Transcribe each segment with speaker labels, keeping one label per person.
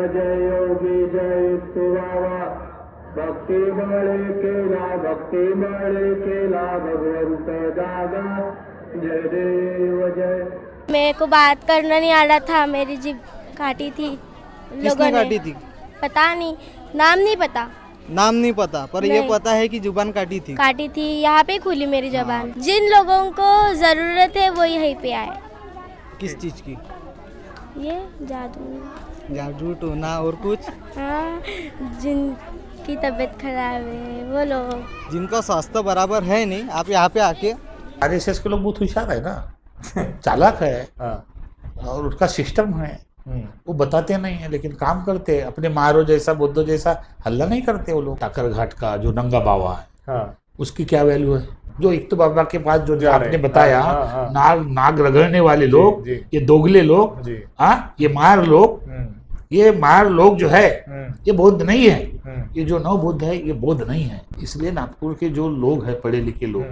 Speaker 1: जय योगी जय युक्ति बाबा भक्ति बड़े केला भगवंत दादा जय देव जय।
Speaker 2: मेरे को बात करना नहीं आ रहा था, मेरी जीभ काटी थी लोगों ने।
Speaker 3: काटी थी?
Speaker 2: पता नहीं, नाम नहीं पता।
Speaker 3: नाम नहीं पता, पर ये
Speaker 2: नहीं।
Speaker 3: पता है कि जुबान काटी थी।
Speaker 2: काटी थी, यहाँ पे खुली मेरी जबान। जिन लोगों को जरूरत है वो यहीं पे आए।
Speaker 3: किस चीज की?
Speaker 2: ये जादू।
Speaker 3: जादू टोना और कुछ?
Speaker 2: हाँ, जिनकी तबीयत खराब है वो लोग।
Speaker 3: जिनका स्वास्थ्य बराबर है नहीं, आप यहाँ पे आके।
Speaker 4: आरएसएस के लोग बहुत होशियार है ना, चालाक है और उसका सिस्टम है। वो बताते नहीं है लेकिन काम करते हैं। अपने मारो जैसा बुद्धो जैसा हल्ला नहीं करते वो लोग। टाकर घाट का जो नंगा बाबा है, उसकी क्या वैल्यू है? जो एक तो बाबा के पास जो आपने बताया, नाग रगड़ने वाले लोग, ये दोगले लोग, ये मार लोग जो है ये बौद्ध नहीं है। ये जो नव बुद्ध है ये बौद्ध नहीं है। इसलिए नागपुर के जो लोग हैं, पढ़े लिखे लोग,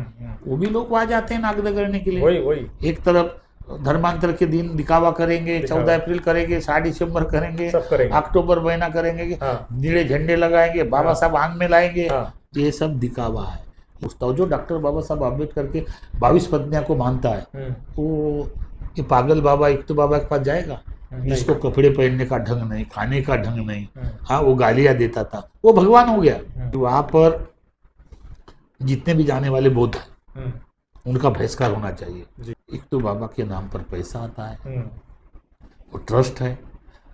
Speaker 4: वो भी लोग वहां जाते हैं नाग रगड़ने के लिए।
Speaker 5: वही
Speaker 4: एक तरफ धर्मांतर के दिन दिखावा करेंगे, 14 अप्रैल करेंगे, 7 दिसंबर करेंगे, अक्टूबर महीना करेंगे, नीले झंडे लगाएंगे, बाबा साहब आंग में लाएंगे। ये सब दिखावा है। उसका जो डॉक्टर बाबा साहब आम्बेडकर के 22 पत्नियां को मानता है, वो ये पागल बाबा एक तो बाबा के पास जाएगा जिसको कपड़े पहनने का ढंग नहीं, खाने का ढंग नहीं, वो गालियां देता था, वो भगवान हो गया। वहां पर जितने भी जाने वाले बौद्ध हैं उनका बहिष्कार होना चाहिए। एक तो बाबा के नाम पर पैसा आता है, वो ट्रस्ट है,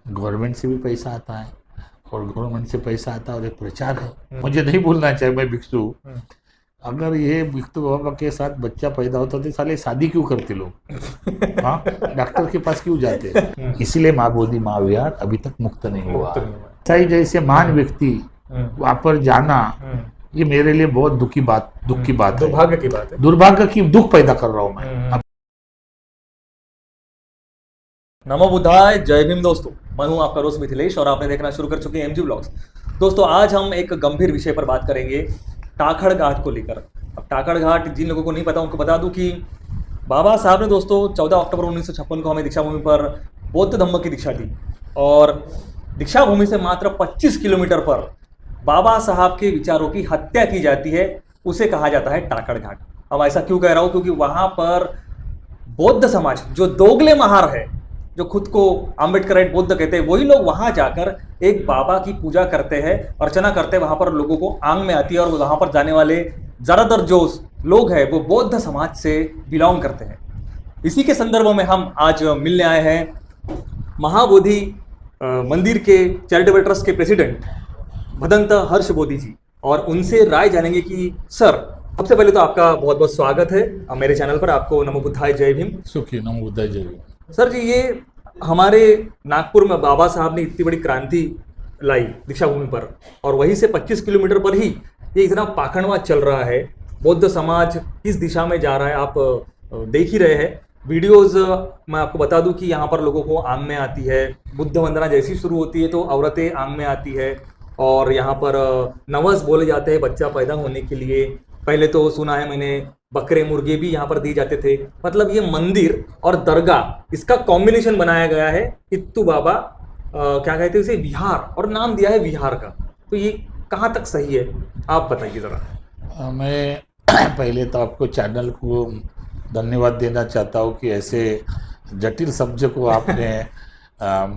Speaker 4: गवर्नमेंट से भी पैसा आता है, और गवर्नमेंट से पैसा आता है और एक प्रचार है। मुझे नहीं बोलना चाहिए, मैं भिक्षु। अगर ये भिक्षु बाबा के साथ बच्चा पैदा होता तो साले शादी क्यों करते लोग? हाँ, डॉक्टर के पास क्यों जाते? इसीलिए माँ बोधी माँ विहार अभी तक मुक्त नहीं हुआ। सही जैसे महान व्यक्ति वहां पर जाना, ये मेरे लिए बहुत दुख की बात है, दुर्भाग्य की बात है, दुख पैदा कर रहा हूं मैं।
Speaker 5: नमो बुद्धाय, जय भीम दोस्तों। मैं हूं आपका दोस्त मिथिलेश और आपने देखना शुरू कर चुके हैं एमजी ब्लॉग्स। दोस्तों, आज हम एक गंभीर विषय पर बात करेंगे, टाकड़ घाट को लेकर। अब टाकड़ घाट जिन लोगों को नहीं पता उनको बता दूं कि बाबा साहब ने दोस्तों 14 अक्टूबर 1956 को हमें दीक्षा भूमि पर बौद्ध धम्म की दीक्षा दी, और दीक्षा भूमि से मात्र 25 किलोमीटर पर बाबा साहब के विचारों की हत्या की जाती है, उसे कहा जाता है टाकड़ घाट। अब ऐसा क्यों कह रहा हूं? क्योंकि वहां पर बौद्ध समाज, जो दोगले महार है, जो खुद को आम्बेडकराइट बौद्ध कहते हैं, वही लोग वहां जाकर एक बाबा की पूजा करते हैं, अर्चना करते हैं। वहां पर लोगों को आंग में आती है, और वहां पर जाने वाले ज्यादातर जो लोग हैं वो बौद्ध समाज से बिलोंग करते हैं। इसी के संदर्भ में हम आज मिलने आए हैं महाबोधि मंदिर के चैरिटेबल ट्रस्ट के प्रेसिडेंट भदंत हर्ष बोधी जी, और उनसे राय जानेंगे कि सर, सबसे पहले तो आपका बहुत बहुत स्वागत है मेरे चैनल पर। आपको नमो बुद्धाय, जय भीम।
Speaker 4: सुखी, नमो बुद्धाय, जय भीम।
Speaker 5: सर जी, ये हमारे नागपुर में बाबा साहब ने इतनी बड़ी क्रांति लाई दीक्षा भूमि पर, और वहीं से 25 किलोमीटर पर ही ये इतना पाखंडवाद चल रहा है। बौद्ध समाज किस दिशा में जा रहा है आप देख ही रहे हैं वीडियोस। मैं आपको बता दूं कि यहाँ पर लोगों को आंग में आती है, बुद्ध वंदना जैसी शुरू होती है तो औरतें आंग में आती है, और यहाँ पर नवस बोले जाते हैं बच्चा पैदा होने के लिए। पहले तो सुना है मैंने बकरे मुर्गे भी यहाँ पर दिए जाते थे। मतलब ये मंदिर और दरगाह, इसका कॉम्बिनेशन बनाया गया है। इत्तू बाबा क्या कहते हैं इसे, विहार, और नाम दिया है विहार का। तो ये कहाँ तक सही है, आप बताइए ज़रा।
Speaker 4: मैं पहले तो आपको चैनल को धन्यवाद देना चाहता हूँ कि ऐसे जटिल सब्जेक्ट को आपने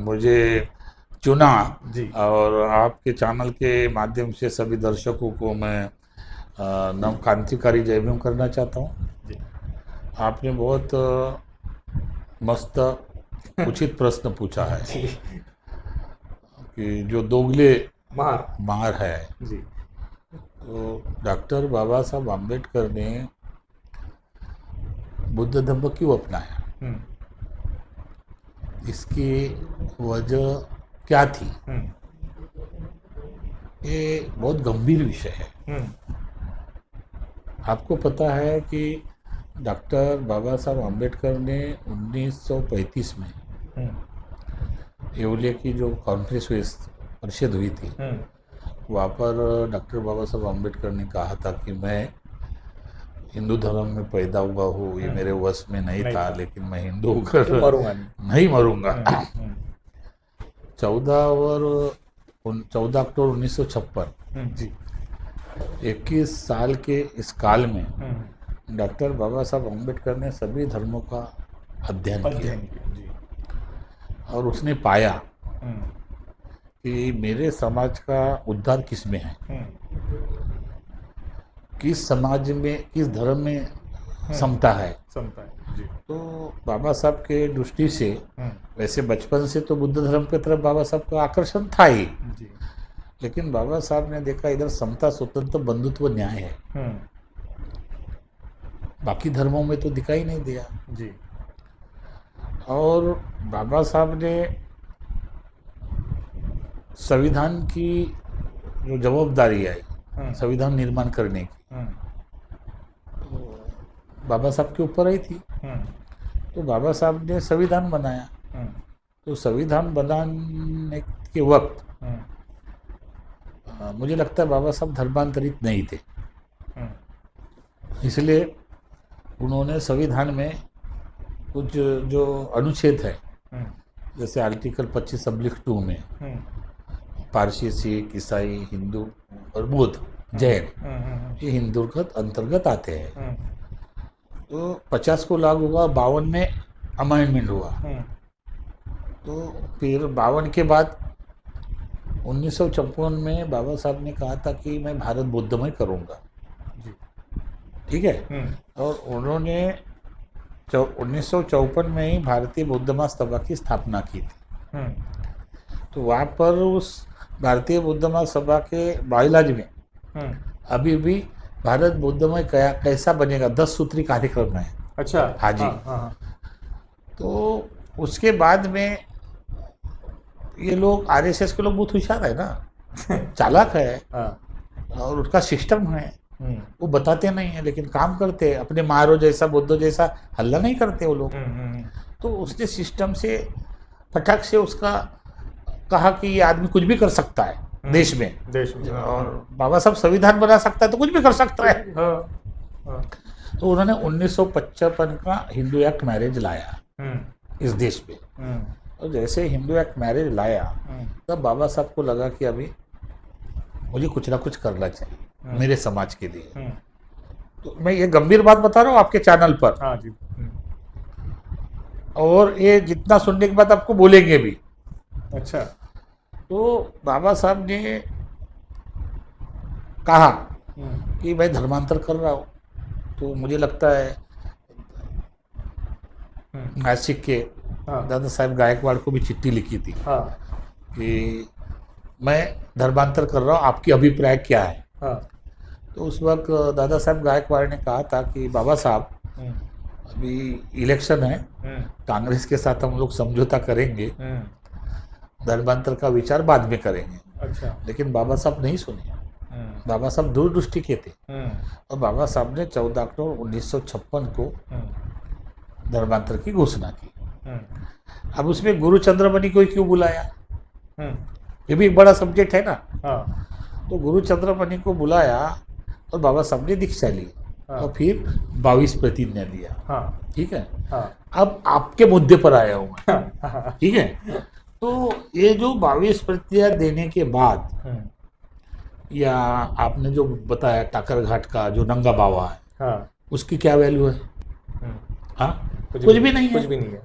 Speaker 4: मुझे चुना जी, और आपके चैनल के माध्यम से सभी दर्शकों को मैं नव क्रांतिकारी जय भीम करना चाहता हूँ जी। आपने बहुत मस्त उचित प्रश्न पूछा है कि जो दोगले मार है जी, तो डॉक्टर बाबा साहब आम्बेडकर ने बुद्ध धम्म क्यों अपनाया, इसकी वजह क्या थी? ये बहुत गंभीर विषय है। आपको पता है कि डॉक्टर बाबा साहब आम्बेडकर ने 1935 में येवले की जो कॉन्फ्रेंस परिषद हुई थी, वहाँ पर डॉक्टर बाबा साहब आम्बेडकर ने कहा था कि मैं हिंदू धर्म में पैदा हुआ हूँ, ये मेरे वश में नहीं था, लेकिन मैं हिंदू होकर नहीं मरूंगा। 14 अक्टूबर 1956
Speaker 5: जी
Speaker 4: 21 साल के इस काल में डॉक्टर बाबा साहब अम्बेडकर ने सभी धर्मों का अध्ययन किया
Speaker 5: जी
Speaker 4: और उसने पाया
Speaker 5: हम्म,
Speaker 4: कि मेरे समाज का उद्धार किस में है, किस समाज में, किस धर्म में समता है।
Speaker 5: समता है जी
Speaker 4: तो बाबा साहब के दृष्टि से वैसे बचपन से तो बुद्ध धर्म की तरफ बाबा साहब का आकर्षण था ही,
Speaker 5: जी
Speaker 4: लेकिन बाबा साहब ने देखा इधर समता, स्वतंत्र, बंधुत्व, न्याय है, बाकी धर्मों में तो दिखाई नहीं दिया।
Speaker 5: जी
Speaker 4: और बाबा साहब ने संविधान की जो जवाबदारी आई संविधान निर्माण करने की बाबा साहब के ऊपर आई थी। तो बाबा साहब ने संविधान बनाया। तो संविधान बनाने के वक्त मुझे लगता है बाबा साहब धर्मांतरित नहीं थे, इसलिए उन्होंने संविधान में कुछ जो अनुच्छेद है जैसे आर्टिकल 25(2) में पारसी, सिख, ईसाई, हिंदू और बौद्ध, जैन ये हिंदू के अंतर्गत आते हैं। तो 50 को लागू हुआ, 52 में अमेंडमेंट हुआ। तो फिर 52 के बाद 1954 में बाबा साहब ने कहा था कि मैं भारत बौद्धमय करूँगा, ठीक है। और उन्होंने 1954 में ही भारतीय बौद्ध महासभा की स्थापना की थी। तो वहाँ पर उस भारतीय बौद्ध महासभा के बाइलाज में अभी भी भारत बौद्धमय कैसा बनेगा 10 सूत्री कार्यक्रम है।
Speaker 5: अच्छा
Speaker 4: हाँ जी। तो उसके बाद में ये लोग आरएसएस के लोग बहुत होशियार है ना, चालाक है और उसका सिस्टम है, वो बताते नहीं है लेकिन काम करते हैं। अपने मारो जैसा बुद्धो जैसा हल्ला नहीं करते वो लोग। तो उसने सिस्टम से फटाक से उसका कहा कि ये आदमी कुछ भी कर सकता है देश में, और बाबा साहब संविधान बना सकता है तो कुछ भी कर सकता है। तो उन्होंने 1955 का हिंदू एक्ट मैरिज लाया इस देश में। और जैसे हिंदू एक्ट मैरिज लाया तब बाबा साहब को लगा कि अभी मुझे कुछ ना कुछ करना चाहिए मेरे समाज के लिए। तो मैं ये गंभीर बात बता रहा हूँ आपके चैनल पर।
Speaker 5: हाँ जी।
Speaker 4: और ये जितना सुनने के बाद आपको बोलेंगे भी।
Speaker 5: अच्छा।
Speaker 4: तो बाबा साहब ने कहा कि मैं धर्मांतर कर रहा हूँ। तो मुझे लगता है नासिक के दादा साहब गायकवाड़ को भी चिट्ठी लिखी थी कि मैं धर्मांतर कर रहा हूँ, आपकी अभिप्राय क्या है। तो उस वक्त दादा साहब गायकवाड़ ने कहा था कि बाबा साहब अभी इलेक्शन है, कांग्रेस के साथ हम लोग समझौता करेंगे, धर्मांतर का विचार बाद में करेंगे।
Speaker 5: अच्छा।
Speaker 4: लेकिन बाबा साहब नहीं सुने। बाबा साहब दूरदृष्टि के थे और बाबा साहब ने 14 अक्टूबर 1956 को धर्मांतर की घोषणा की। अब उसमें गुरु चंद्रमणि को क्यों बुलाया, ये भी एक बड़ा सब्जेक्ट है ना। तो गुरु चंद्रमणि को बुलाया और बाबा साहब ने दीक्षा ली और फिर 22 प्रतिज्ञा लिया। ठीक है। अब आपके मुद्दे पर आया हूँ मैं। ठीक है। तो ये जो 22 प्रतिज्ञा देने के बाद या आपने जो बताया टाकर घाट का जो नंगा बाबा है, उसकी क्या वैल्यू है? हाँ, कुछ भी नहीं है।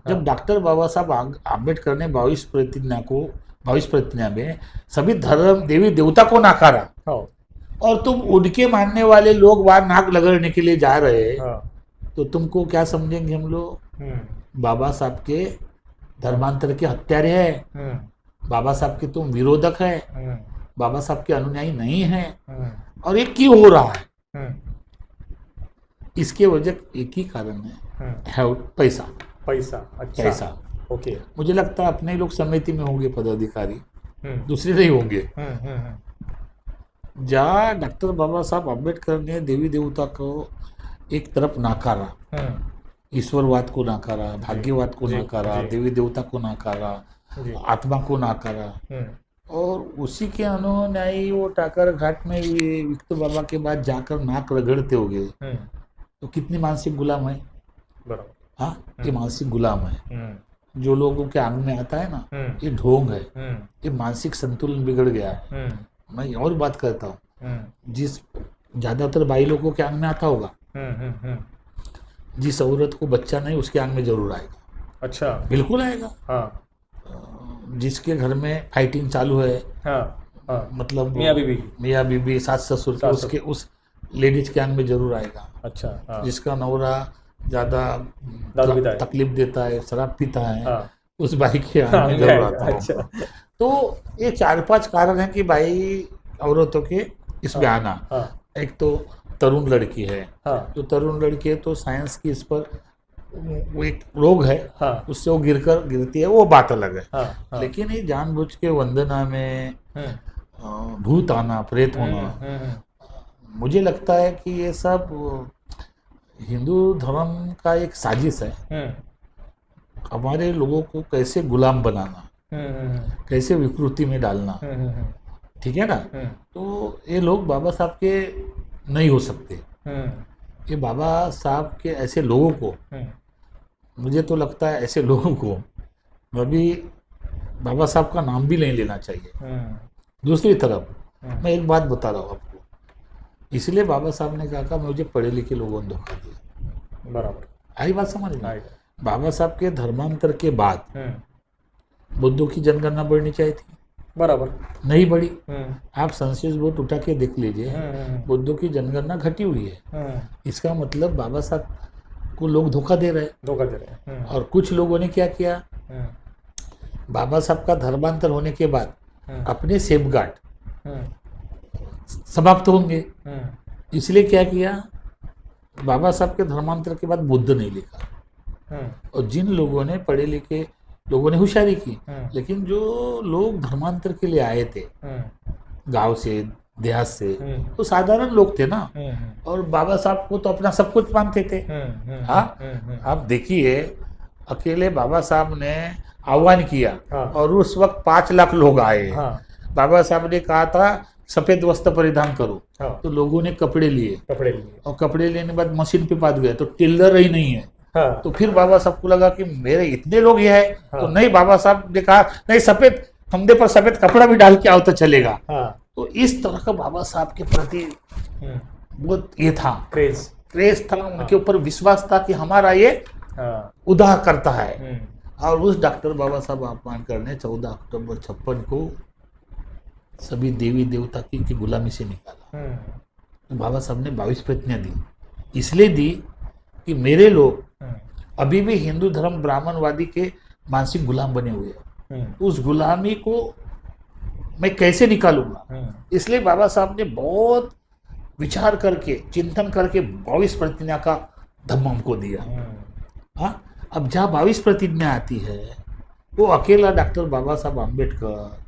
Speaker 4: जब डॉक्टर बाबा साहब आम्बेडकर ने 22 प्रतिज्ञा में सभी धर्म देवी देवता को नकारा और तुम उनके मानने वाले लोग वहां नाक लगड़ने के लिए जा रहे हैं, तो तुमको क्या समझेंगे हम लोग? बाबा साहब के धर्मांतर के हत्यारे हैं, बाबा साहब के तुम विरोधक है, बाबा साहब के अनुयायी नहीं है। और ये क्यों हो रहा है? इसके वजह एक ही कारण है, पैसा।
Speaker 5: अच्छा।
Speaker 4: पैसा।
Speaker 5: ओके।
Speaker 4: मुझे लगता है अपने लोग समिति में होंगे पदाधिकारी, दूसरे नहीं होंगे। जहाँ डॉक्टर बाबा साहब अम्बेडकर ने देवी देवता को एक तरफ नकारा, ईश्वरवाद को नकारा, भाग्यवाद को नकारा, देवी देवता को नकारा, आत्मा को नकारा, और उसी के अनुयायी वो टाकर घाट में ये विक्तो बाबा के बाद जाकर नाक रगड़ते हो गए, तो कितनी मानसिक गुलाम है।
Speaker 5: बराबर।
Speaker 4: हाँ, ये मानसिक गुलाम है। जो लोगों के आंग में आता है ना, ये ढोंग है, ये मानसिक संतुलन बिगड़ गया है। मैं और बात करता हूँ, जिस ज्यादातर भाई लोगों के आंग में आता होगा, जिस औरत को बच्चा नहीं उसके आंग में जरूर आएगा।
Speaker 5: अच्छा,
Speaker 4: बिल्कुल आएगा।
Speaker 5: हाँ,
Speaker 4: जिसके घर में फाइटिंग चालू है,
Speaker 5: हाँ,
Speaker 4: मतलब
Speaker 5: मियाँ बीबी
Speaker 4: सास ससुर के, उसके उस लेडीज के आंग में जरूर आएगा।
Speaker 5: अच्छा, हाँ,
Speaker 4: जिसका नौरा ज्यादा
Speaker 5: दारू पीता है,
Speaker 4: तकलीफ देता है, शराब पीता है,
Speaker 5: हाँ,
Speaker 4: उस भाई के आंग में जरूर आता है।
Speaker 5: अच्छा,
Speaker 4: तो ये 4-5 कारण है कि भाई औरतों के इसमें आना। एक तो तरुण लड़की है, जो तरुण लड़की है तो साइंस की इस पर वो एक रोग है, उससे वो गिरती है, वो बात अलग है। लेकिन ये जानबूझ के वंदना में भूत आना, प्रेत होना, मुझे लगता है कि ये सब हिंदू धर्म का एक साजिश है। हमारे लोगों को कैसे गुलाम बनाना, कैसे विकृति में डालना, ठीक है ना। तो ये लोग बाबा साहब के नहीं हो सकते। ये बाबा साहब के ऐसे लोगों को, मुझे तो लगता है ऐसे लोगों को अभी बाबा साहब का नाम भी नहीं लेना चाहिए। दूसरी तरफ मैं एक बात बता रहा हूँ आपको, इसलिए बाबा साहब ने कहा मुझे पढ़े लिखे लोगों ने धोखा दिया।
Speaker 5: बराबर,
Speaker 4: आई बात समझ में। बाबा साहब के धर्मांतर के बाद बुद्धों की जनगणना बढ़नी चाहिए थी,
Speaker 5: बराबर
Speaker 4: नहीं बढ़ी। आप सेंसस बोर्ड उठा के देख लीजिए, बुद्धों की जनगणना घटी हुई है। इसका मतलब बाबा साहब को लोग धोखा दे रहे हैं। और कुछ लोगों ने क्या किया, बाबा साहब का धर्मांतर होने के बाद अपने सेफगार्ड समाप्त होंगे, इसलिए क्या किया, बाबा साहब के धर्मांतर के बाद बुद्ध नहीं लिखा। और जिन लोगों ने पढ़े लिखे लोगों ने होशियारी की, लेकिन जो लोग धर्मांतर के लिए आए थे गांव से, देहात से, तो साधारण लोग थे ना, और बाबा साहब को तो अपना सब कुछ मानते थे। हाँ, आप देखिए, अकेले बाबा साहब ने आह्वान किया और उस वक्त 5 लाख लोग आए। बाबा साहब ने कहा था सफेद वस्त्र परिधान करो, तो लोगों ने कपड़े लिए, और कपड़े लेने के बाद मशीन पे पास गए तो टेलर ही नहीं है। तो फिर बाबा साहब को लगा कि मेरे इतने लोग ये है, तो नहीं, बाबा साहब ने कहा नहीं, सफेद कंधे पर सफेद कपड़ा भी डाल के आओ तो चलेगा। तो इस तरह का बाबा साहब के प्रति बहुत ये था, क्रेज था, उनके ऊपर विश्वास था कि हमारा ये उद्धार करता है। और उस डॉक्टर बाबा साहब आंबेडकर ने 14 अक्टूबर 56 को सभी देवी देवता की गुलामी से निकाला। तो बाबा साहब ने 22 प्रतिज्ञा दी, इसलिए दी कि मेरे लोग अभी भी हिंदू धर्म ब्राह्मणवादी के मानसिक गुलाम बने हुए हैं, उस गुलामी को मैं कैसे निकालूंगा। इसलिए बाबा साहब ने बहुत विचार करके, चिंतन करके 22 प्रतिज्ञा का धम्म हमको दिया। हाँ, अब जहाँ 22 प्रतिज्ञा आती है, वो अकेला डॉक्टर बाबा साहब आम्बेडकर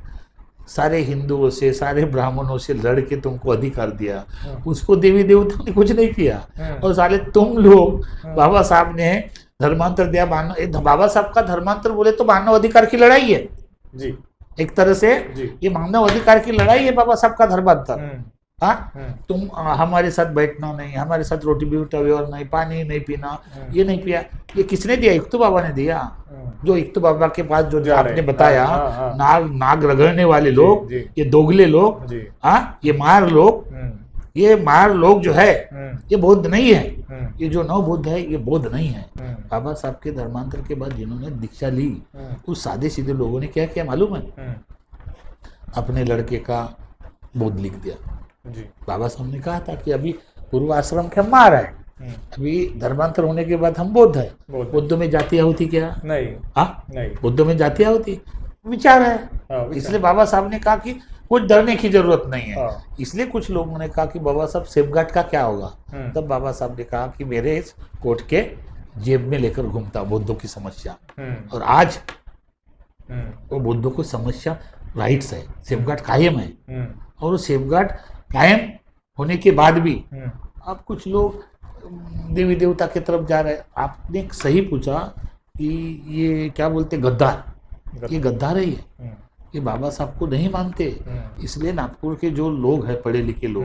Speaker 4: सारे हिंदुओं से, सारे ब्राह्मणों से लड़ के तुमको अधिकार दिया, उसको देवी देवताओं ने कुछ नहीं किया। और साले तुम लोग, बाबा साहब ने धर्मांतर दिया, बाबा साहब का धर्मांतर बोले तो मानव अधिकार की लड़ाई है जी, एक तरह से ये मानव अधिकार की लड़ाई है बाबा साहब का धर्मांतर। हाँ, तुम हमारे साथ बैठना नहीं, हमारे साथ रोटी बेटा व्यवहार नहीं, पानी नहीं पीना, ये नहीं पिया, ये किसने दिया? इक्तू बाबा ने दिया। जो इक्तू बाबा के पास जो आपने बताया, नाग रगड़ने वाले लोग, ये दोगले लोग, हाँ, ये मार लोग जो है, ये बौद्ध नहीं है। ये जो नव बुद्ध है, ये बौद्ध नहीं है। बाबा साहब के धर्मांतर के बाद जिन्होंने दीक्षा ली, उस सादे सीधे लोगों ने क्या किया मालूम है? अपने लड़के का बौद्ध लिख दिया। बाबा साहब ने कहा था कि अभी पूर्व आश्रम के मार है, अभी धर्मांतर होने के बाद हम बौद्ध है। बुद्ध में जातियां होती क्या? नहीं। हाँ, नहीं, बुद्ध में जातियां होती, विचार है। इसलिए बाबा साहब ने कहा कि कुछ डरने की जरूरत नहीं है। इसलिए कुछ लोगों ने कहा कि बाबा साहब सेफगार्ड का क्या होगा? तब बाबा साहब ने कहा कि मेरे इस कोट के जेब में लेकर घूमता बुद्धों की समस्या। और आज वो बुद्धों को समस्या राइट्स है, सेफगार्ड कायम है। और वो सेफगार्ड कायम होने के बाद भी अब कुछ लोग देवी देवता की तरफ जा रहे हैं। आपने सही पूछा कि ये क्या बोलते गद्दार, ये गद्दार है। ये बाबा साहब को नहीं मानते, इसलिए नागपुर के जो लोग हैं पढ़े लिखे लोग,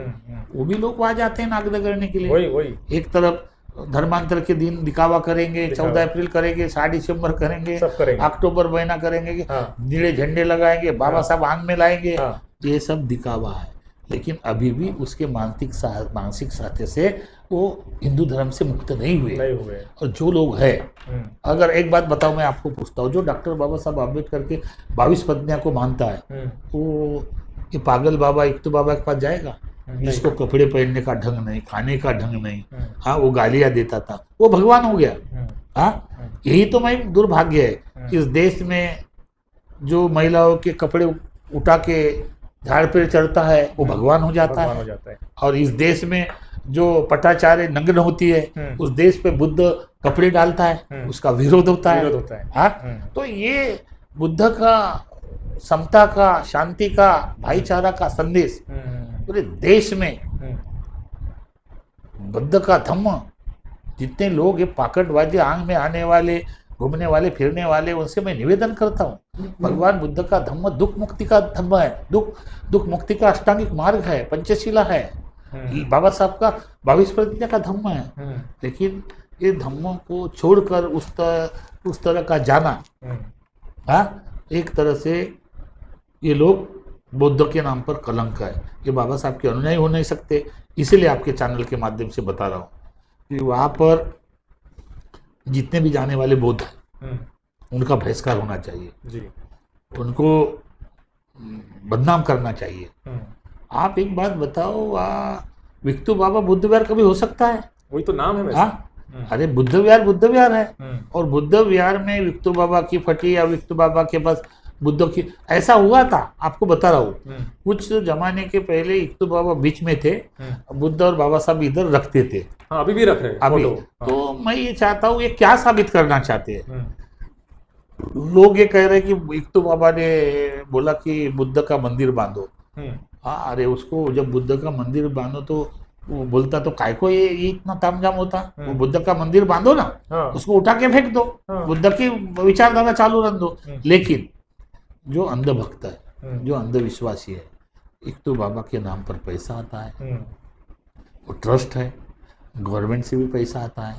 Speaker 4: वो भी लोग वहां जाते हैं नाग रगड़ने के लिए। एक तरफ धर्मांतर के दिन दिखावा करेंगे, 14 अप्रैल करेंगे, 7 दिसंबर करेंगे, अक्टूबर महीना करेंगे, नीले झंडे लगाएंगे, बाबा साहब आंग में लाएंगे, ये सब दिखावा है। लेकिन अभी भी उसके मानसिक साथी से वो हिंदू धर्म से मुक्त नहीं हुए। और जो लोग हैं, अगर एक बात बताओ, मैं आपको पूछता हूँ, जो डॉक्टर बाबा साहब आम्बेडकर के 22 पत्नियां को मानता है, वो ये पागल बाबा इक्तू बाबा के पास जाएगा? जिसको कपड़े पहनने का ढंग नहीं, खाने का ढंग नहीं, हाँ, वो गालियां देता था, वो भगवान हो गया? हाँ, यही तो मैं दुर्भाग्य है। इस देश में जो महिलाओं के कपड़े उठा के झाड़ पे चढ़ता है, वो भगवान हो जाता है। और इस देश में जो पटाचारे नग्न होती है, उस देश पे बुद्ध कपड़े डालता है, उसका विरोध होता है। हाँ, तो ये बुद्ध का समता का, शांति का, भाईचारा का संदेश पूरे देश में, बुद्ध का धम्म, जितने लोग ये पाकटबाजी आंग में आने वाले, घूमने वाले, फिरने वाले, उनसे मैं निवेदन करता हूँ, भगवान बुद्ध का धम्म दुख मुक्ति का धम्म है, दुख मुक्ति का अष्टांगिक मार्ग है, पंचशीला है, बाबा साहब का 22 प्रतिज्ञा का धम्म है। लेकिन ये धम्मों को छोड़कर उस तरह का जाना, एक तरह से ये लोग बुद्ध के नाम पर कलंक है। ये बाबा साहब के अनुयायी हो नहीं सकते। इसीलिए आपके चैनल के माध्यम से बता रहा हूँ कि वहाँ पर जितने भी जाने वाले बौद्ध हैं, उनका बहिष्कार होना चाहिए जी। उनको बदनाम करना चाहिए। आप एक बात बताओ, विक्तू बाबा बुद्ध विहार कभी हो सकता है?
Speaker 5: वही तो नाम है वैसे।
Speaker 4: अरे बुद्ध विहार है, और बुद्ध विहार में विक्तू बाबा की फटी या विक्तू बाबा के पास बुद्ध की, ऐसा हुआ था। आपको बता रहा हूँ, कुछ जमाने के पहले विक्तू बाबा बीच में थे, बुद्ध और बाबा साहब इधर रखते थे।
Speaker 5: हाँ, अभी भी रख रहे हैं
Speaker 4: अभी। तो मैं ये चाहता हूँ, ये क्या साबित करना चाहते हैं लोग? ये कह रहे हैं कि विक्तू बाबा ने बोला कि बुद्ध का मंदिर बांधो। हाँ, अरे उसको जब बुद्ध का मंदिर बांधो तो वो बोलता तो काय को ये इतना तामझाम होता? वो बुद्ध का मंदिर बांधो ना, उसको उठा के फेंक दो, बुद्ध की विचारधारा चालू रख दो। लेकिन जो अंधभक्त है, जो अंधविश्वासी है, एक तो बाबा के नाम पर पैसा आता है, वो ट्रस्ट है, गवर्नमेंट से भी पैसा आता है,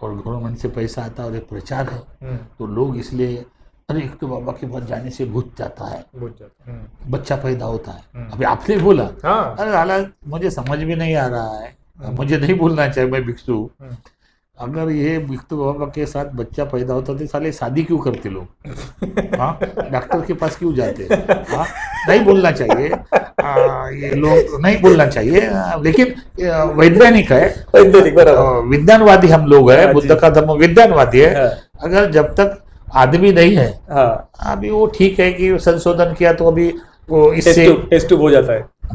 Speaker 4: और गवर्नमेंट से पैसा आता है और एक प्रचार है, तो लोग इसलिए, अरे एक तो बाबा के पास जाने से भूत जाता है, बच्चा पैदा होता है। अभी आपने बोला, अरे हालांकि मुझे समझ में नहीं आ रहा है, मुझे नहीं बोलना चाहिए, मैं भिक्षु। अगर ये विक्तू बाबा के साथ बच्चा पैदा होता तो साले शादी क्यों करते लोग? हाँ, डॉक्टर के पास क्यों जाते? हाँ, नहीं बोलना चाहिए, ये लोग नहीं बोलना चाहिए, लेकिन वैज्ञानिक है, विज्ञानवादी हम लोग हैं, बुद्ध का धर्म विज्ञानवादी है। अगर जब तक आदमी नहीं है, अभी वो ठीक है कि संशोधन किया तो अभी वो इससे
Speaker 5: टेस्ट ट्यूब हो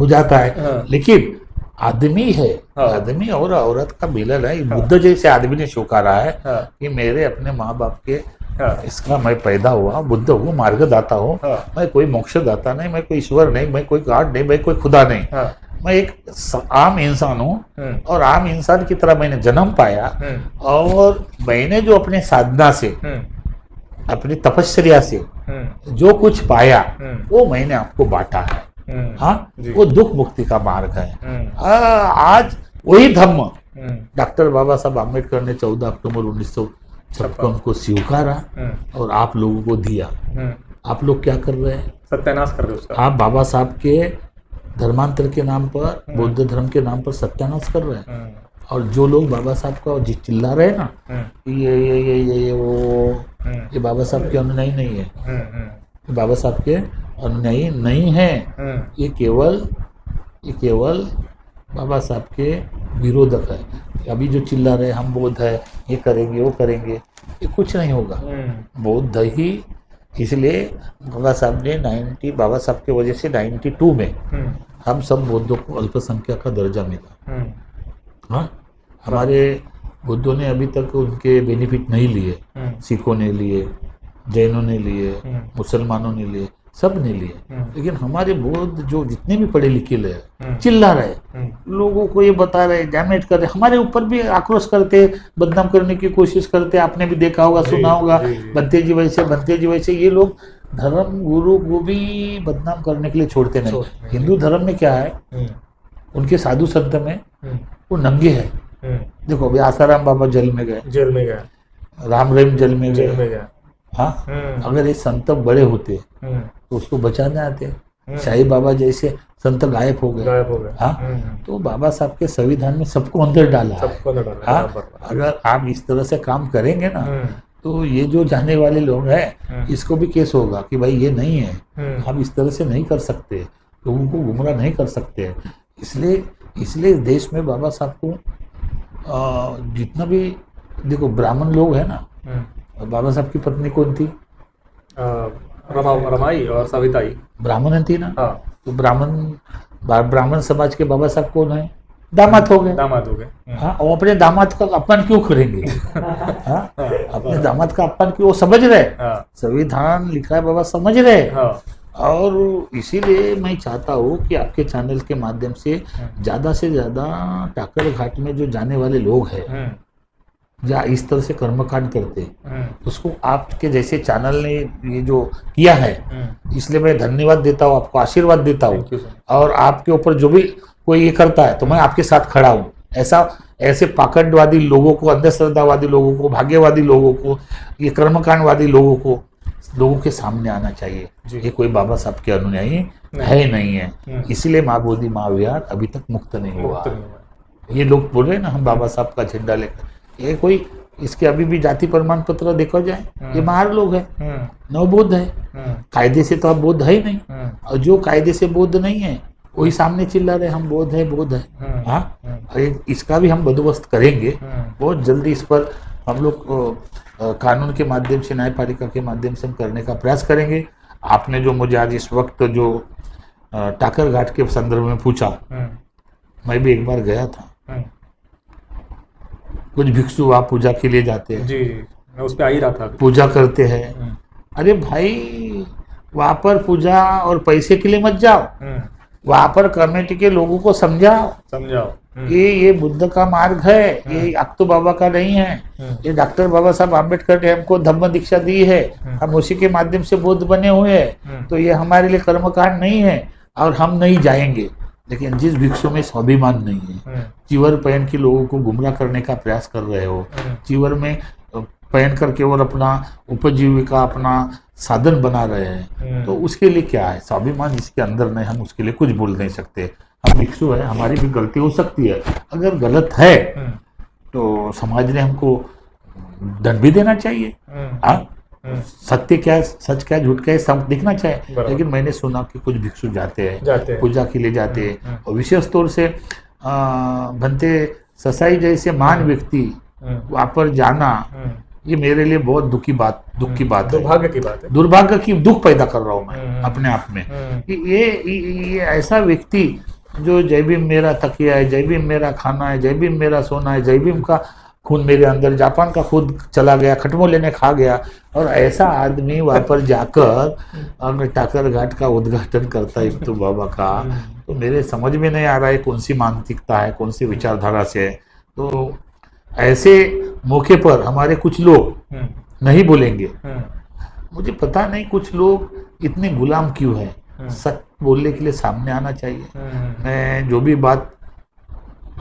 Speaker 5: जाता है,
Speaker 4: लेकिन आदमी है, आदमी और औरत का मिलन है। बुद्ध जैसे आदमी ने स्वीकारा है कि मेरे अपने माँ बाप के इसका मैं पैदा हुआ, बुद्ध हूँ, मार्गदाता हूँ, मैं कोई मोक्षदाता नहीं, मैं कोई ईश्वर नहीं, मैं कोई गॉड नहीं, मैं कोई खुदा नहीं, मैं एक आम इंसान हूँ, और आम इंसान की तरह मैंने जन्म पाया, और मैंने जो अपने साधना से, अपनी तपस्या से जो कुछ पाया, वो मैंने आपको बांटा है। हाँ, वो दुख मुक्ति का मार्ग है। आज वही धम्म डॉक्टर बाबा साहब आम्बेडकर ने 14 अक्टूबर 1956 को स्वीकारा और आप लोगों को दिया। आप लोग क्या कर रहे हैं?
Speaker 5: सत्यानाश कर रहे हो उसका।
Speaker 4: आप बाबा साहब के धर्मांतर के नाम पर, बौद्ध धर्म के नाम पर सत्यानाश कर रहे हैं। और जो लोग बाबा साहब का चिल्ला रहे हैं ना, ये बाबा साहब के अनुयायी नहीं है, बाबा साहब के अनुयायी नहीं है, ये केवल बाबा साहब के विरोधक है। अभी जो चिल्ला रहे हम बौद्ध है, ये करेंगे वो करेंगे, ये कुछ नहीं होगा। बौद्ध ही, इसलिए बाबा साहब ने बाबा साहब की वजह से 92 में हम सब बौद्धों को अल्पसंख्यक का दर्जा मिला। हाँ, हमारे बुद्धों ने अभी तक उनके बेनिफिट नहीं लिए, सिखों ने लिए, जैनों ने लिए, मुसलमानों ने लिए, सब ने लिए, लेकिन हमारे बौद्ध जो जितने भी पढ़े लिखे रहे, चिल्ला रहे, लोगों को ये बता रहे, डैमेज कर रहे, हमारे ऊपर भी आक्रोश करते, बदनाम करने की कोशिश करते। आपने भी देखा होगा, सुना होगा, बनते जी वैसे। ये लोग धर्म गुरु को भी बदनाम करने के लिए छोड़ते नहीं। हिंदू धर्म में क्या है, उनके साधु संत में वो नंगे है, देखो अभी आसाराम बाबा जेल में गए,
Speaker 5: जेल में गया,
Speaker 4: राम रहीम जेल में
Speaker 5: जेल
Speaker 4: गए।
Speaker 5: में गया।
Speaker 4: हाँ, अगर ये संत बड़े होते तो उसको बचाने आते। शाही बाबा जैसे संत गायब हो गए।
Speaker 5: गायब हो गए।
Speaker 4: हाँ, तो बाबा साहब के संविधान में सबको अंदर डाला है।
Speaker 5: सबको अंदर डाला,
Speaker 4: हाँ,
Speaker 5: बराबर।
Speaker 4: अगर आप इस तरह से काम करेंगे ना तो ये जो जाने वाले लोग हैं इसको भी केस होगा कि भाई ये नहीं है, आप इस तरह से नहीं कर सकते, लोगों को गुमराह नहीं कर सकते। इसलिए देश में बाबा साहब को जितना भी देखो ब्राह्मण लोग हैं ना, बाबा साहब की पत्नी कौन थी?
Speaker 5: रमाई और सविताई
Speaker 4: ब्राह्मण थी ना।
Speaker 5: हाँ।
Speaker 4: तो ब्राह्मण समाज के बाबा साहब कौन है? दामाद हो गए।
Speaker 5: दामाद हो गए।
Speaker 4: हाँ, और अपने दामाद का अपमान क्यों करेंगे? हाँ, अपने दामाद का अपमान क्यों? वो समझ रहे, संविधान लिखा है बाबा, समझ रहे। और इसीलिए मैं चाहता हूँ कि आपके चैनल के माध्यम से ज्यादा टाकर घाट में जो जाने वाले लोग हैं या इस तरह से कर्मकांड करते उसको आपके जैसे चैनल ने ये जो किया है, इसलिए मैं धन्यवाद देता हूँ, आपको आशीर्वाद देता हूँ। और आपके ऊपर जो भी कोई ये करता है तो मैं आपके साथ खड़ा हूँ। ऐसे पाखंडवादी लोगों को, अंधश्रद्धावादी लोगों को, भाग्यवादी लोगों को, ये कर्मकांडवादी लोगों के सामने आना चाहिए। ये कोई बाबा साहब के अनुयायी है नहीं है, इसीलिए माँ बोधी माँ विहार अभी तक मुक्त नहीं हुआ। ये लोग बोल रहे हैं ना हम बाबा साहब का झंडा लेकर, ये कोई इसके अभी भी जाति प्रमाण पत्र देखा जाए, ये बाहर लोग है, नवबौद्ध है, कायदे से तो आप बौद्ध है ही नहीं। और जो कायदे से बौद्ध नहीं है वही सामने चिल्ला रहे हम बौद्ध है। हाँ, इसका भी हम बंदोबस्त करेंगे बहुत जल्दी। इस पर हम लोग कानून के माध्यम से, न्यायपालिका के माध्यम से हम करने का प्रयास करेंगे। आपने जो मुझे आज इस वक्त जो टाकर घाट के संदर्भ में पूछा, मैं भी एक बार गया था। कुछ भिक्षु वहाँ पूजा के लिए जाते हैं।
Speaker 5: जी, मैं उस पे आ ही रहा था।
Speaker 4: पूजा करते हैं। अरे भाई, वहाँ पर पूजा और पैसे के लिए मत जाओ, वहाँ पर कमेटी के लोगों को समझाओ ये बुद्ध का मार्ग है, ये अक्तू बाबा का नहीं है, ये डॉक्टर बाबा साहब आम्बेडकर ने हमको धम्म दीक्षा दी है, हम उसी के माध्यम से बुद्ध बने हुए हैं, तो ये हमारे लिए कर्मकांड नहीं है और हम नहीं जाएंगे। लेकिन जिस भिक्षु में स्वाभिमान नहीं है, चीवर पहन के लोगों को गुमराह करने का प्रयास कर रहे हो, चीवर में पहन करके और अपना उपजीविका, अपना साधन बना रहे हैं, तो उसके लिए क्या है? स्वाभिमान जिसके अंदर नहीं, हम उसके लिए कुछ बोल नहीं सकते। हम भिक्षु है, हमारी भी गलती हो सकती है, अगर गलत है तो समाज ने हमको दंड भी देना चाहिए। सत्य क्या है, सच क्या है, झूठ क्या है, सब दिखना चाहिए। लेकिन मैंने सुना कि कुछ भिक्षु जाते हैं पूजा के लिए जाते हैं, और विशेष तौर से भंते ससाई जैसे महान व्यक्ति वहाँ पर जाना, ये मेरे लिए बहुत दुख की बात है, दुर्भाग्य की दुख पैदा कर रहा हूँ मैं अपने आप में। ये ऐसा व्यक्ति जो जय भीम मेरा तकिया है, जय भीम मेरा खाना है, जय भीम मेरा सोना है, जय भीम का खून मेरे अंदर, जापान का खुद चला गया, खटमो लेने खा गया, और ऐसा आदमी वहाँ पर जाकर टाकर घाट का उद्घाटन करता है तो बाबा का, तो मेरे समझ में नहीं आ रहा है कौन सी मानसिकता है, कौन सी विचारधारा से है। तो ऐसे मौके पर हमारे कुछ लोग नहीं बोलेंगे। मुझे पता नहीं कुछ लोग इतने गुलाम क्यों हैं। सच बोलने के लिए सामने आना चाहिए। मैं जो भी बात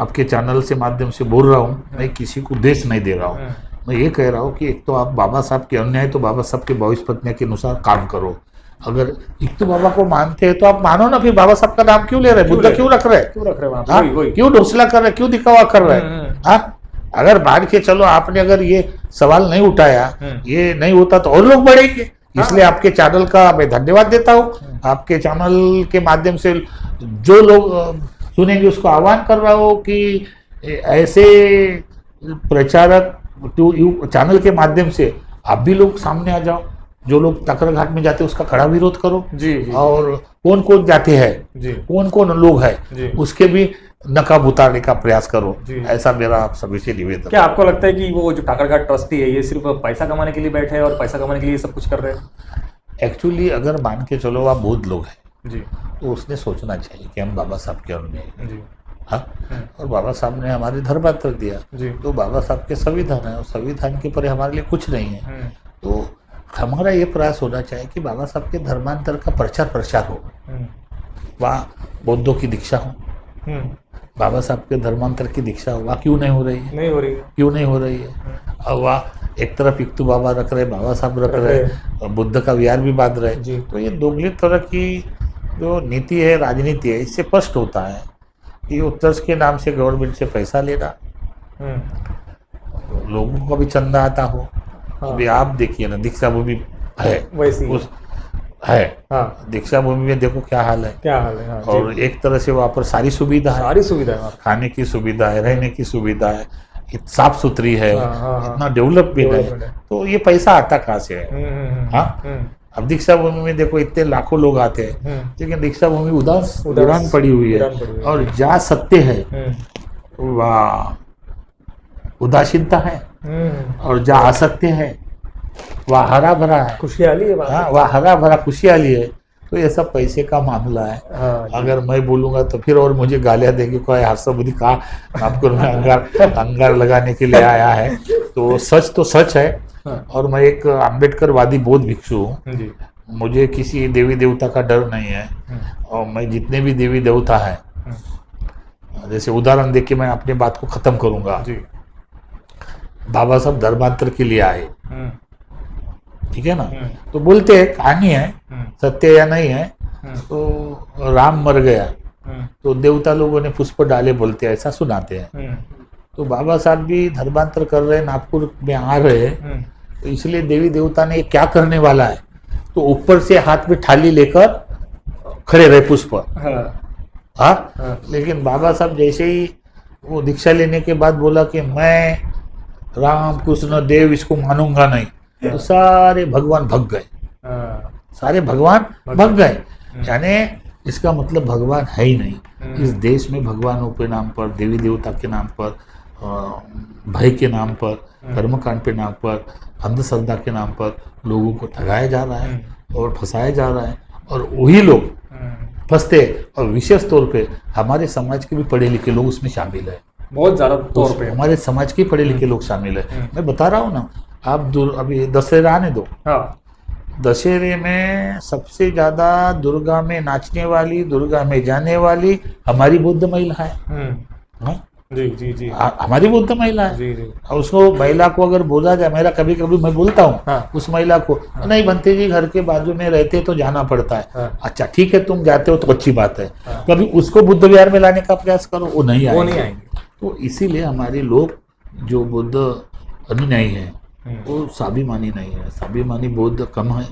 Speaker 4: आपके चैनल से माध्यम से बोल रहा हूँ, मैं किसी को देश नहीं दे रहा हूँ। मैं ये कह रहा हूँ कि एक तो आप बाबा साहब के अन्याय, तो बाबा साहब के 22 पत्नियों के अनुसार काम करो। अगर एक तो बाबा को मानते हैं तो आप मानो ना, फिर बाबा साहब का नाम क्यों ले रहे, बुद्ध क्यों रख रहे, क्यों ढोसला कर रहे, क्यों दिखावा कर रहे। अगर बाढ़ के चलो, आपने अगर ये सवाल नहीं उठाया, ये नहीं होता तो और लोग बढ़ेंगे। इसलिए आपके चैनल का मैं धन्यवाद देता हूँ। आपके चैनल के माध्यम से जो लोग सुनेंगे उसको आह्वान कर रहा हूँ कि ऐसे प्रचारक चैनल के माध्यम से आप भी लोग सामने आ जाओ। जो लोग टाकर घाट में जाते हैं उसका कड़ा विरोध करो। जी। और कौन कौन जाते हैं, कौन कौन लोग हैं, उसके भी नकाब उतारने का प्रयास करो। ऐसा मेरा आप सभी से निवेदन।
Speaker 5: क्या आपको लगता है कि वो जो टाकर घाट ट्रस्टी है, ये सिर्फ पैसा कमाने के लिए बैठे हैं और पैसा कमाने के लिए सब कुछ कर रहे हैं?
Speaker 4: एक्चुअली अगर मान के चलो आप बौद्ध लोग हैं जी, तो उसने सोचना चाहिए कि हम बाबा साहब के अनुयायी हैं। हाँ, और बाबा साहब ने हमारे धर्मांतर दिया, तो बाबा साहब के संविधान है, और संविधान के परे हमारे लिए कुछ नहीं है। तो हमारा ये प्रयास होना चाहिए कि बाबा साहब के धर्मांतर का प्रचार हो, वहाँ बौद्धों की दीक्षा हो, बाबा साहब के धर्मांतर की दीक्षा हुआ, क्यों नहीं हो रही है?
Speaker 5: नहीं हो रही है।
Speaker 4: क्यों नहीं हो रही है? अब वह एक तरफ इक्तू बाबा रख रहे, बाबा साहब रख रहे, और बुद्ध का विहार भी बांध रहे।
Speaker 5: जी।
Speaker 4: तो ये दोगली तरह की जो नीति है, राजनीति है, इससे स्पष्ट होता है कि उत्कर्ष के नाम से गवर्नमेंट से पैसा लेना, लोगों को भी चंदा आता हो। अभी आप देखिए ना, दीक्षा भूमि है
Speaker 5: वैसी
Speaker 4: उस है,
Speaker 5: हाँ,
Speaker 4: दीक्षा भूमि में देखो क्या हाल है।
Speaker 5: क्या हाल है। हाँ,
Speaker 4: और
Speaker 5: जी।
Speaker 4: एक तरह से वहाँ पर सारी सुविधा है,
Speaker 5: सारी सुविधा है वहाँ।
Speaker 4: खाने की सुविधा है, रहने की सुविधा है, साफ सुथरी है,
Speaker 5: हाँ।
Speaker 4: इतना डेवलपमेंट
Speaker 5: Development
Speaker 4: है।
Speaker 5: है।
Speaker 4: तो ये पैसा आता कहाँ से है? हाँ, अब दीक्षा भूमि में देखो इतने लाखों लोग आते हैं, लेकिन दीक्षा भूमि उदास वीरान पड़ी हुई है।
Speaker 5: वीरान पड़ी हुई है।
Speaker 4: और जहाँ सत्य है वहाँ उदासीनता है, और जहाँ असत्य है वह हरा भरा है।
Speaker 5: खुशहाली है वहाँ।
Speaker 4: हाँ, वह हरा भरा खुशहाली है। तो ये सब पैसे का मामला है।
Speaker 5: हाँ,
Speaker 4: अगर मैं बोलूंगा तो फिर और मुझे गालियां देंगे, कोई हादसा बुद्धि कहा आपको मैं अंगार लगाने के लिए आया है। तो सच है।
Speaker 5: हाँ।
Speaker 4: और मैं एक अम्बेडकरवादी बौद्ध भिक्षु हूँ।
Speaker 5: जी।
Speaker 4: मुझे किसी देवी देवता का डर नहीं है। और मैं जितने भी देवी देवता है, जैसे उदाहरण देके मैं अपनी बात को खत्म करूंगा।
Speaker 5: जी।
Speaker 4: बाबा साहब धर्मांतर के लिए आए, ठीक है ना? तो बोलते हैं कहानी है, सत्य या नहीं है। तो राम मर गया तो देवता लोगों ने पुष्प डाले, बोलते हैं, ऐसा सुनाते हैं। तो बाबा साहब भी धर्मांतर कर रहे हैं, नागपुर में आ रहे हैं, तो इसलिए देवी देवता ने क्या करने वाला है, तो ऊपर से हाथ में थाली लेकर खड़े रहे पुष्प। हाँ, लेकिन बाबा साहब जैसे ही वो दीक्षा लेने के बाद बोला कि मैं राम कृष्ण देव इसको मानूंगा नहीं, तो सारे भगवान भग गए। सारे भगवान भग गए, यानी इसका मतलब भगवान है ही नहीं। इस देश में भगवानों के नाम पर, देवी देवता के नाम पर, भय के नाम पर, कर्मकांड के नाम पर, अंधश्रद्धा के नाम पर लोगों को ठगाया जा रहा है और फंसाया जा रहा है। और वही लोग फंसते, और विशेष तौर पे हमारे समाज के भी पढ़े लिखे लोग उसमें शामिल है।
Speaker 5: बहुत ज्यादा तौर पे
Speaker 4: हमारे समाज के पढ़े लिखे लोग शामिल है। मैं बता रहा हूँ ना, आप अभी दशहरा आने दो।
Speaker 5: हाँ।
Speaker 4: दशहरे में सबसे ज्यादा दुर्गा में नाचने वाली, दुर्गा में जाने वाली हमारी बौद्ध महिला है। हाँ?
Speaker 5: जी जी जी।
Speaker 4: हमारी बौद्ध महिला है।
Speaker 5: जी जी।
Speaker 4: और उसको महिला को अगर बोला जाए, मेरा कभी कभी मैं बोलता हूँ
Speaker 5: हाँ।
Speaker 4: उस महिला को, नहीं बनते जी घर के बाजू में रहते तो जाना पड़ता है।
Speaker 5: हाँ।
Speaker 4: अच्छा ठीक है, तुम जाते हो तो अच्छी बात है। कभी उसको बुद्ध विहार में लाने का प्रयास करो, वो नहीं आएंगे। तो इसीलिए हमारे लोग जो बुद्ध अनुयायी है वो स्वाभिमानी नहीं है। स्वाभिमानी बौद्ध कम है।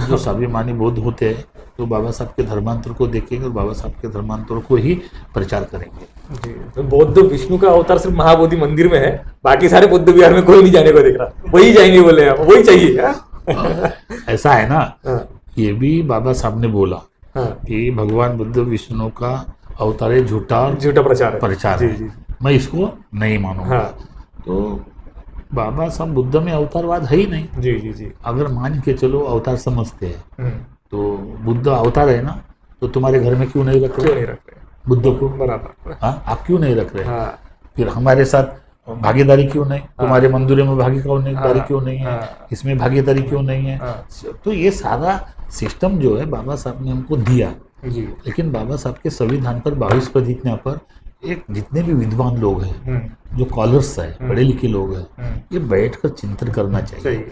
Speaker 4: जो स्वाभिमानी बौद्ध होते हैं तो बाबा साहब के धर्मांतर को देखेंगे और बाबा साहब के धर्मांतर को ही प्रचार करेंगे।
Speaker 5: जी। तो बौद्ध विष्णु का अवतार सिर्फ महाबोधि मंदिर में है, बाकी सारे बौद्ध विहार में कोई नहीं जाने को देख रहा, वही जाएंगे बोले आप, वही चाहिए।
Speaker 4: ऐसा है ना।
Speaker 5: हाँ।
Speaker 4: ये भी बाबा साहब ने बोला कि भगवान बुद्ध विष्णु का अवतार है, झूठा प्रचार है। मैं इसको नहीं मानूंगा। तो बाबा साहब बुद्ध में अवतारवाद है ही नहीं।
Speaker 5: जी जी जी।
Speaker 4: अगर मान के चलो अवतार समझते हैं तो बुद्ध अवतार है ना, तो तुम्हारे घर में क्यों नहीं रख रहे बुद्ध को?
Speaker 5: बराबर।
Speaker 4: हाँ, आप क्यों नहीं रख रहे?
Speaker 5: हाँ।
Speaker 4: फिर हमारे साथ भागीदारी क्यों नहीं? तुम्हारे मंदिरों में भागीदारी क्यों नहीं है? इसमें भागीदारी क्यों नहीं है? तो ये सारा सिस्टम जो है बाबा साहब ने हमको दिया।
Speaker 5: जी।
Speaker 4: लेकिन बाबा साहब के संविधान पर 22 प्रतिज्ञा पर एक जितने भी विद्वान लोग हैं, जो कॉलर्स है, पढ़े लिखे लोग हैं, ये बैठकर चिंतन करना चाहिए।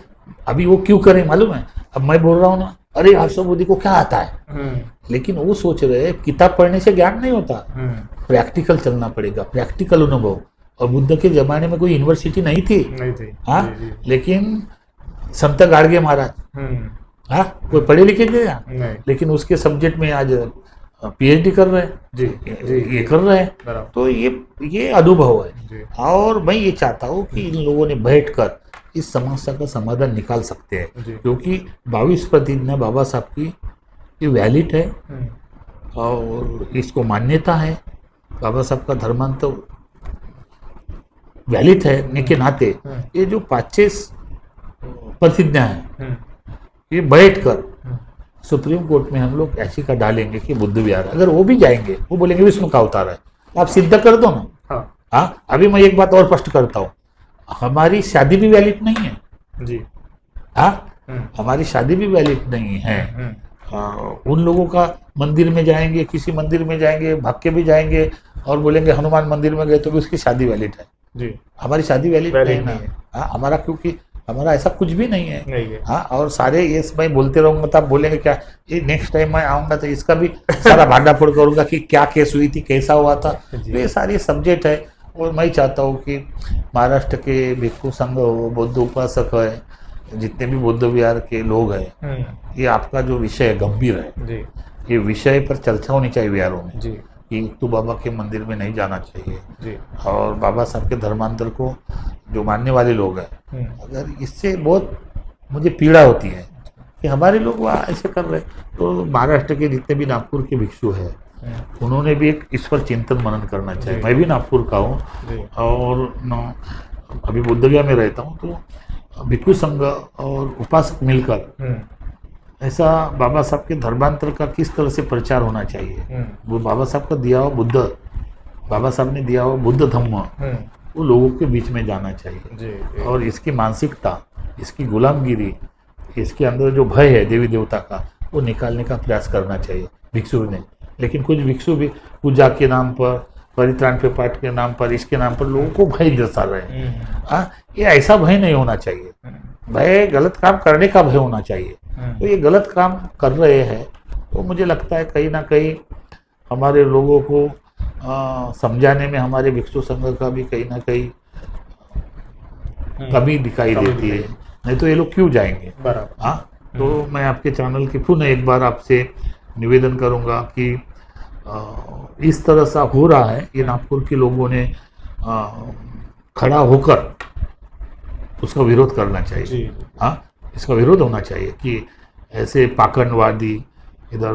Speaker 4: अभी वो क्यों करें मालूम है? अब मैं बोल रहा हूँ ना, अरे हर्षो बुद्धि को क्या आता है, लेकिन वो सोच रहे हैं किताब पढ़ने से ज्ञान नहीं होता, प्रैक्टिकल चलना पड़ेगा, प्रैक्टिकल अनुभव। और बुद्ध के जमाने में कोई यूनिवर्सिटी नहीं थी। हाँ, लेकिन संत गाड़गे महाराज, हाँ, कोई पढ़े लिखे थे यहाँ, लेकिन उसके सब्जेक्ट में आज पीएचडी कर रहे हैं। जी, ये कर रहे हैं। तो ये अनुभव है। और मैं ये चाहता हूँ कि इन लोगों ने बैठकर इस समस्या का समाधान निकाल सकते हैं, क्योंकि 22 प्रतिज्ञा बाबा साहब की ये वैलिड है और इसको मान्यता है। बाबा साहब का धर्मांतर वैलिड है के नाते ये जो 25 प्रतिज्ञा है, ये बैठकर सुप्रीम कोर्ट में हम लोग याचिका डालेंगे कि बुद्ध विहार, अगर वो भी जाएंगे, वो बोलेंगे विष्णु का अवतार है, आप सिद्ध कर दो ना। हाँ, अभी मैं एक बात और स्पष्ट करता हूँ, हमारी शादी भी वैलिड नहीं है जी। हाँ, हमारी शादी भी वैलिड नहीं है। उन लोगों का मंदिर में जाएंगे, किसी मंदिर में जाएंगे, भाग के भी जाएंगे, और बोलेंगे हनुमान मंदिर में गए तो भी उसकी शादी वैलिड है
Speaker 5: जी,
Speaker 4: हमारी शादी वैलिड
Speaker 5: Valid
Speaker 4: नहीं ना
Speaker 5: नहीं है।
Speaker 4: हाँ हमारा, क्योंकि हमारा ऐसा कुछ भी नहीं है।
Speaker 5: नहीं है।
Speaker 4: हाँ, और सारे ये मैं बोलते रहूंगा तो आप बोलेंगे क्या ये नेक्स्ट टाइम मैं आऊंगा तो इसका भी सारा भांडाफोड़ करूंगा कि क्या केस हुई थी, कैसा हुआ था।
Speaker 5: जी।
Speaker 4: तो ये सारी सब्जेक्ट है और मैं चाहता हूँ कि महाराष्ट्र के भिक्षु संघ हो, बौद्ध उपासक है, जितने भी बौद्ध विहार के लोग हैं, ये आपका जो विषय है गंभीर है,
Speaker 5: जी
Speaker 4: ये विषय पर चर्चा होनी चाहिए विहारों में
Speaker 5: जी
Speaker 4: कि इत्तू बाबा के मंदिर में नहीं जाना चाहिए।
Speaker 5: जी।
Speaker 4: और बाबा साहब के धर्मांतर को जो मानने वाले लोग हैं, अगर इससे बहुत मुझे पीड़ा होती है कि हमारे लोग वहाँ ऐसे कर रहे हैं, तो महाराष्ट्र के जितने भी नागपुर के भिक्षु हैं उन्होंने भी एक इस पर चिंतन मनन करना चाहिए। मैं भी नागपुर का हूँ और अभी बोधगया में रहता हूँ, तो भिक्षु संघ और उपासक मिलकर ऐसा बाबा साहब के धर्मांतर का किस तरह से प्रचार होना चाहिए, वो बाबा साहब का दिया हुआ बुद्ध, बाबा साहब ने दिया हुआ बुद्ध धम्म वो लोगों के बीच में जाना चाहिए
Speaker 5: जी।
Speaker 4: और इसकी मानसिकता, इसकी गुलामगिरी, इसके अंदर जो भय है देवी देवता का, वो निकालने का प्रयास करना चाहिए भिक्षु ने। लेकिन कुछ भिक्षु भी पूजा के नाम पर, परित्राण पे पाठ के नाम पर, इसके नाम पर लोगों को भय दर्शा रहे हैं। हाँ, ये ऐसा भय नहीं होना चाहिए। भय गलत काम करने का भय होना चाहिए। तो ये गलत काम कर रहे हैं, तो मुझे लगता है कहीं ना कहीं हमारे लोगों को समझाने में हमारे भिक्षु संघ का भी कहीं ना कहीं कमी दिखाई देती है। नहीं तो ये लोग क्यों जाएंगे।
Speaker 5: बराबर।
Speaker 4: हाँ, तो मैं आपके चैनल के पुनः एक बार आपसे निवेदन करूंगा कि इस तरह सा हो रहा है, ये नागपुर के लोगों ने खड़ा होकर उसका विरोध करना चाहिए।
Speaker 5: जी।
Speaker 4: हाँ, इसका विरोध होना चाहिए कि ऐसे पाखंडवादी इधर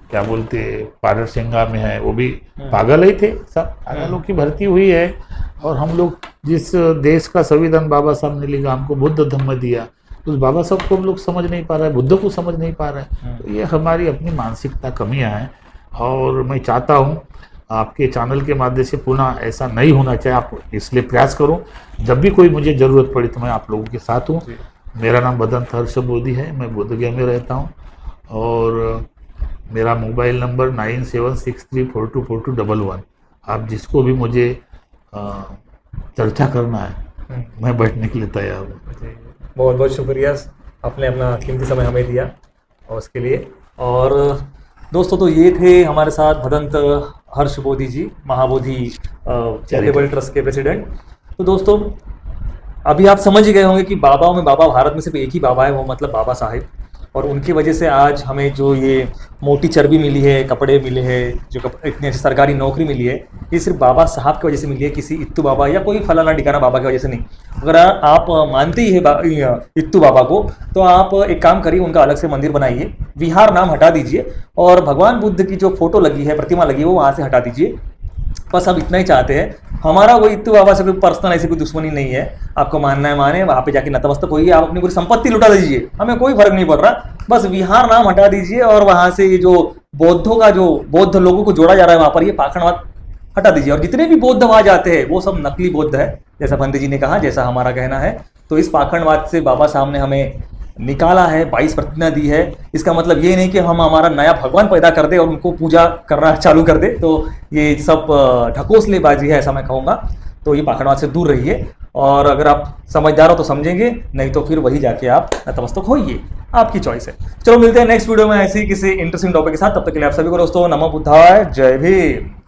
Speaker 4: क्या बोलते पारसिंगा में है, वो भी पागल ही थे, सब पागलों की भर्ती हुई है। और हम लोग जिस देश का संविधान बाबा साहब ने लिखा, हमको बुद्ध धम्म दिया, उस बाबा साहब को हम लोग समझ नहीं पा रहे हैं, बुद्ध को समझ नहीं पा रहे हैं। तो ये हमारी अपनी मानसिकता कमियां हैं और मैं चाहता हूँ आपके चैनल के माध्यम से पुनः ऐसा नहीं होना चाहिए। आप इसलिए प्रयास करो, जब भी कोई मुझे ज़रूरत पड़ी तो मैं आप लोगों के साथ हूँ। मेरा नाम बदंत हर्ष बोधी है, मैं बोधगया में रहता हूँ और मेरा मोबाइल नंबर 9763424211। आप जिसको भी मुझे चर्चा करना है, मैं बैठने के लिए तैयार हूँ।
Speaker 5: बहुत बहुत शुक्रिया, आपने अपना कीमती समय हमें दिया और उसके लिए। और दोस्तों, तो ये थे हमारे साथ भदंत हर्ष बोधी जी, महाबोधि चैरिटेबल ट्रस्ट के प्रेसिडेंट। तो दोस्तों, अभी आप समझ ही गए होंगे कि बाबाओं में बाबा भारत में सिर्फ एक ही बाबा है, वो मतलब बाबा साहेब। और उनकी वजह से आज हमें जो ये मोटी चर्बी मिली है, कपड़े मिले हैं, जो इतनी अच्छी सरकारी नौकरी मिली है, ये सिर्फ बाबा साहब की वजह से मिली है, किसी इत्तू बाबा या कोई फलाना ठिकाना बाबा की वजह से नहीं। अगर आप मानते ही है इत्तू बाबा को, तो आप एक काम करिए, उनका अलग से मंदिर बनाइए, विहार नाम हटा दीजिए और भगवान बुद्ध की जो फोटो लगी है, प्रतिमा लगी है, वो वहाँ से हटा दीजिए। बस हम इतना ही चाहते हैं। हमारा वो इत्तू बाबा से कोई पर्सनल ऐसी कोई दुश्मनी नहीं है। आपको मानना है माने, वहाँ पे जाके नतमस्तक होइए, आप अपनी पूरी संपत्ति लुटा दीजिए, हमें कोई फर्क नहीं पड़ रहा। बस विहार नाम हटा दीजिए और वहाँ से ये जो बौद्धों का जो बौद्ध लोगों को जोड़ा जा रहा है वहाँ पर, ये पाखंडवाद हटा दीजिए। और जितने भी बौद्ध वहाँ जाते हैं वो सब नकली बौद्ध है, जैसा पंडित जी ने कहा, जैसा हमारा कहना है। तो इस पाखंडवाद से बाबा साहब ने हमें निकाला है, 22 प्रतिज्ञा दी है। इसका मतलब ये नहीं कि हम हमारा नया भगवान पैदा कर दे और उनको पूजा करना चालू कर दे, तो ये सब ढकोसलेबाजी है, ऐसा मैं कहूँगा। तो ये पाखंडवाद से दूर रहिए और अगर आप समझदार हो तो समझेंगे, नहीं तो फिर वही जाके आप नतमस्तक होइए, आपकी चॉइस है। चलो मिलते हैं नेक्स्ट वीडियो में ऐसे ही किसी इंटरेस्टिंग टॉपिक के साथ। तब तक के लिए आप सभी को दोस्तों नमो बुद्धाय, जय भीम।